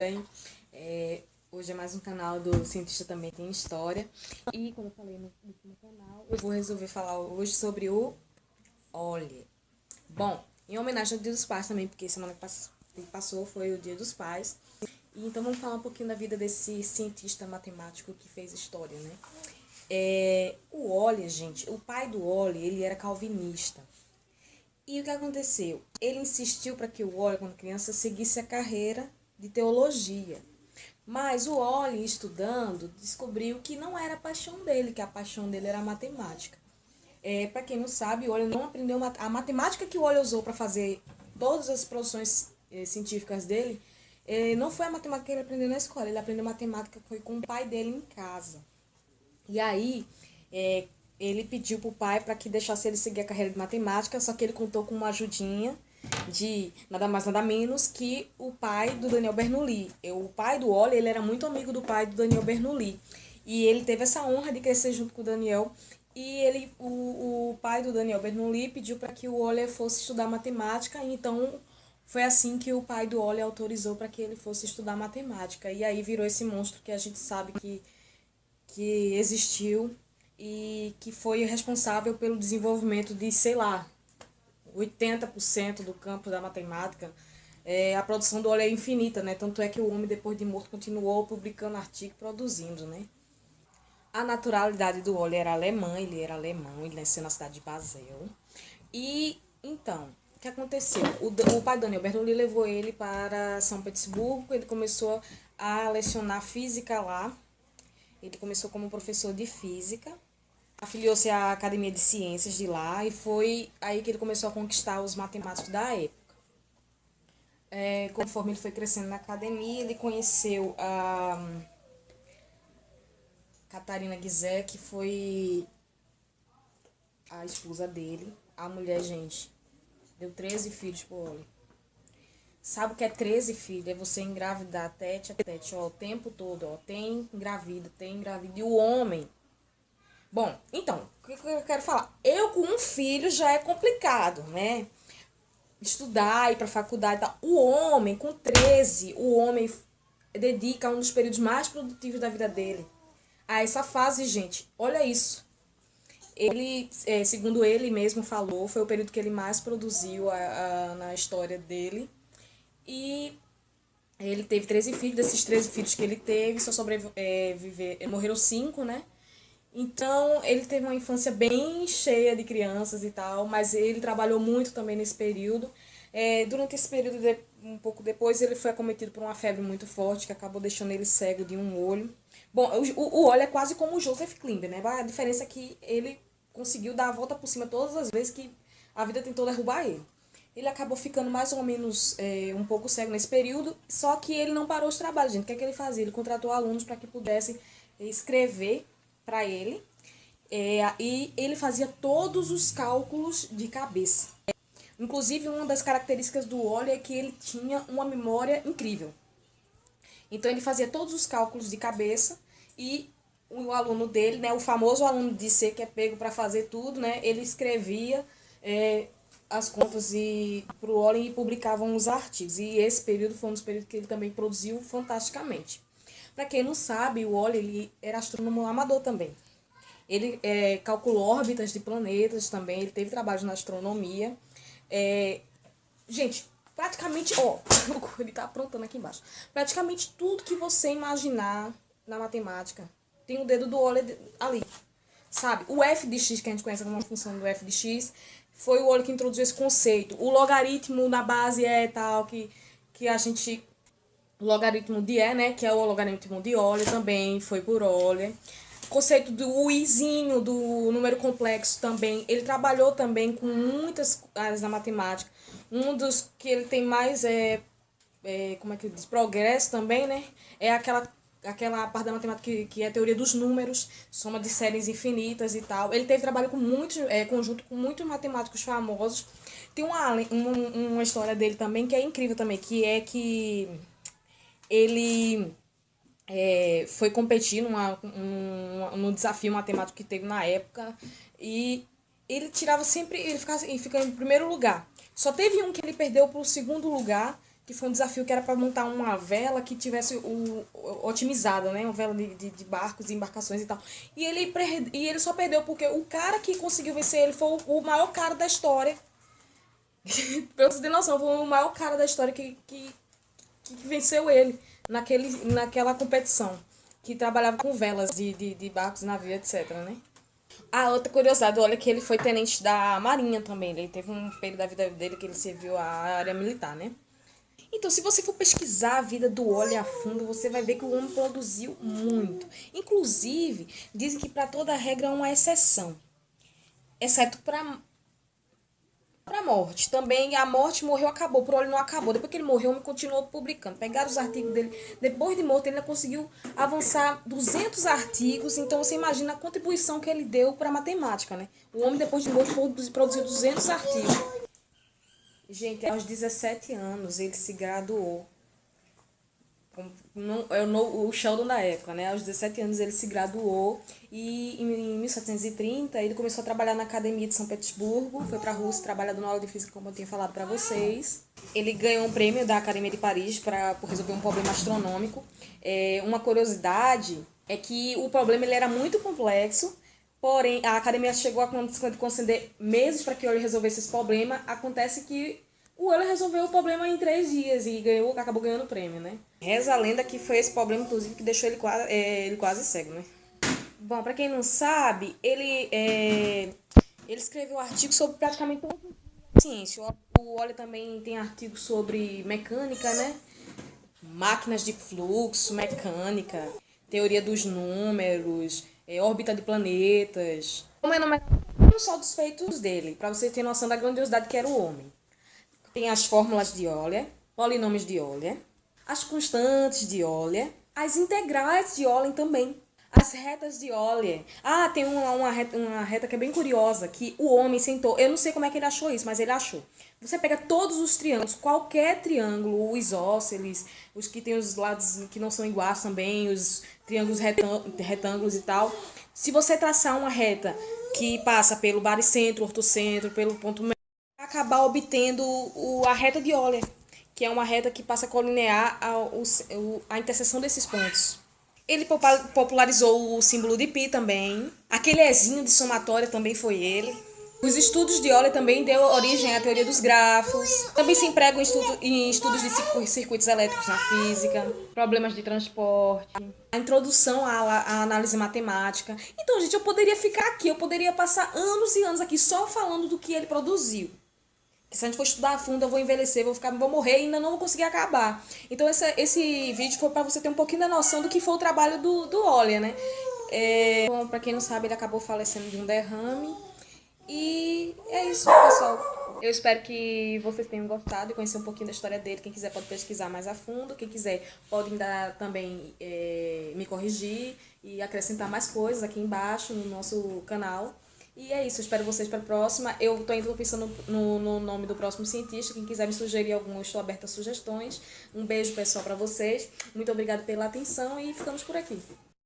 bem? Hoje é mais um canal do Cientista Também Tem História. E como eu falei no último canal, eu vou resolver falar hoje sobre o óleo. Bom, em homenagem ao Dia dos Pais também, porque semana que passou foi o Dia dos Pais. E então vamos falar um pouquinho da vida desse cientista matemático que fez história, né? O Euler, gente, o pai do Euler, ele era calvinista. E o que aconteceu? Ele insistiu para que o Euler, quando criança, seguisse a carreira de teologia. Mas o Euler, estudando, descobriu que não era a paixão dele, que a paixão dele era a matemática. Para quem não sabe, o Euler não aprendeu a matemática que o Euler usou para fazer todas as produções científicas dele. Não foi a matemática que ele aprendeu na escola, ele aprendeu matemática foi com o pai dele em casa. E aí, ele pediu pro pai para que deixasse ele seguir a carreira de matemática, só que ele contou com uma ajudinha de nada mais nada menos que o pai do Daniel Bernoulli. O pai do Euler, ele era muito amigo do pai do Daniel Bernoulli. E ele teve essa honra de crescer junto com o Daniel. E o pai do Daniel Bernoulli pediu para que o Euler fosse estudar matemática, então foi assim que o pai do Euler autorizou para que ele fosse estudar matemática. E aí virou esse monstro que a gente sabe que existiu e que foi responsável pelo desenvolvimento de, sei lá, 80% do campo da matemática. A produção do Euler é infinita, né? Tanto é que o homem, depois de morto, continuou publicando artigo e produzindo, né? A naturalidade do Euler era alemã, ele era alemão, ele nasceu na cidade de Basel. E, então, o que aconteceu? O pai Daniel Bernoulli levou ele para São Petersburgo, ele começou a lecionar física lá. Ele começou como professor de física, afiliou-se à Academia de Ciências de lá e foi aí que ele começou a conquistar os matemáticos da época. Conforme ele foi crescendo na academia, ele conheceu a Catarina Gizé, que foi a esposa dele. A mulher, gente, deu 13 filhos pro homem. Sabe o que é 13 filhos? É você engravidar tete a tete, ó, o tempo todo, ó. Tem engravida. E o homem... Bom, então, o que eu quero falar? Eu com um filho já é complicado, né? Estudar, ir pra faculdade e tal. O homem, com 13, o homem dedica um dos períodos mais produtivos da vida dele a essa fase, gente. Olha isso. Ele, segundo ele mesmo falou, foi o período que ele mais produziu na história dele. E ele teve 13 filhos. Desses 13 filhos que ele teve, só morreram 5, né? Então, ele teve uma infância bem cheia de crianças e tal, mas ele trabalhou muito também nesse período. Durante esse período, um pouco depois, ele foi acometido por uma febre muito forte, que acabou deixando ele cego de um olho. Bom, o olho é quase como o Joseph Klimber, né? A diferença é que ele conseguiu dar a volta por cima todas as vezes que a vida tentou derrubar ele. Ele acabou ficando mais ou menos um pouco cego nesse período, só que ele não parou os trabalhos, gente. O que é que ele fazia? Ele contratou alunos para que pudessem escrever para ele, e ele fazia todos os cálculos de cabeça. Inclusive, uma das características do Euler é que ele tinha uma memória incrível. Então, ele fazia todos os cálculos de cabeça e o aluno dele, né, o famoso aluno de C, que é pego para fazer tudo, né, ele escrevia as contas para o Euler e publicavam os artigos. E esse período foi um dos períodos que ele também produziu fantasticamente. Para quem não sabe, o Euler ele era astrônomo amador também. Ele calculou órbitas de planetas também, ele teve trabalho na astronomia. Gente, praticamente, ó, ele tá aprontando aqui embaixo. Praticamente tudo que você imaginar na matemática tem o dedo do Euler ali, sabe? O f de x, que a gente conhece como uma função do f de x, foi o Euler que introduziu esse conceito. O logaritmo na base tal, que a gente... O logaritmo de E, né, que é o logaritmo de Euler, também foi por Euler. O conceito do izinho, do número complexo também, ele trabalhou também com muitas áreas da matemática. Um dos que ele tem mais, como é que ele diz, progresso também, né, é aquela parte da matemática que é a teoria dos números, soma de séries infinitas e tal. Ele teve trabalho com muitos, conjunto com muitos matemáticos famosos. Tem uma história dele também que é incrível também, que é que ele foi competir num desafio matemático que teve na época e ele tirava sempre, ele fica em primeiro lugar. Só teve um que ele perdeu para o segundo lugar, que foi um desafio que era para montar uma vela que tivesse otimizada, né? Uma vela de barcos e embarcações e tal. E ele só perdeu porque o cara que conseguiu vencer ele foi o maior cara da história. Pra vocês terem noção, foi o maior cara da história que venceu ele naquela competição. Que trabalhava com velas de barcos, navios, etc, né? Ah, outra curiosidade, olha que ele foi tenente da Marinha também. Ele teve um período da vida dele que ele serviu a área militar, né? Então, se você for pesquisar a vida do óleo a fundo, você vai ver que o homem produziu muito. Inclusive, dizem que para toda regra há uma exceção. Exceto para morte. Também a morte morreu, acabou. Por óleo não acabou. Depois que ele morreu, o homem continuou publicando. Pegaram os artigos dele. Depois de morto, ele ainda conseguiu avançar 200 artigos. Então, você imagina a contribuição que ele deu para a matemática, né? O homem, depois de morto, produziu 200 artigos. Gente, aos 17 anos ele se graduou. O Sheldon da época, né? Aos 17 anos ele se graduou e em 1730 ele começou a trabalhar na Academia de São Petersburgo, foi para a Rússia, trabalhando na aula de física, como eu tinha falado para vocês. Ele ganhou um prêmio da Academia de Paris por resolver um problema astronômico. Uma curiosidade é que o problema ele era muito complexo, porém a Academia chegou a conceder meses para que ele resolvesse esse problema. Acontece que o Euler resolveu o problema em 3 dias e acabou ganhando o prêmio, né? Reza a lenda que foi esse problema, inclusive, que deixou ele quase cego, né? Bom, pra quem não sabe, ele escreveu artigos sobre praticamente toda a ciência. O Euler também tem artigos sobre mecânica, né? Máquinas de fluxo, mecânica, teoria dos números, órbita de planetas. Como é só dos feitos dele, pra você ter noção da grandiosidade que era o homem. Tem as fórmulas de Euler, polinômios de Euler, as constantes de Euler, as integrais de Euler também, as retas de Euler. Ah, tem uma reta que é bem curiosa, que o homem sentou, eu não sei como é que ele achou isso, mas ele achou. Você pega todos os triângulos, qualquer triângulo, o isósceles, os que tem os lados que não são iguais também, os triângulos retângulos e tal. Se você traçar uma reta que passa pelo baricentro, ortocentro, pelo ponto médio, acabar obtendo a reta de Euler, que é uma reta que passa a colinear a interseção desses pontos. Ele popularizou o símbolo de π também. Aquele ezinho de somatória também foi ele. Os estudos de Euler também deu origem à teoria dos grafos. Também se empregam em estudos de circuitos elétricos na física, problemas de transporte, a introdução à análise matemática. Então, gente, eu poderia ficar aqui, eu poderia passar anos e anos aqui só falando do que ele produziu. Se a gente for estudar a fundo, eu vou envelhecer, vou morrer e ainda não vou conseguir acabar. Então, esse vídeo foi para você ter um pouquinho da noção do que foi o trabalho do Euler, né? Bom, para quem não sabe, ele acabou falecendo de um derrame. E é isso, pessoal. Eu espero que vocês tenham gostado e conhecer um pouquinho da história dele. Quem quiser pode pesquisar mais a fundo. Quem quiser pode ainda também me corrigir e acrescentar mais coisas aqui embaixo no nosso canal. E é isso, eu espero vocês para a próxima. Eu tô ainda pensando no nome do próximo cientista. Quem quiser me sugerir algum, eu estou aberta a sugestões. Um beijo, pessoal, para vocês. Muito obrigada pela atenção e ficamos por aqui.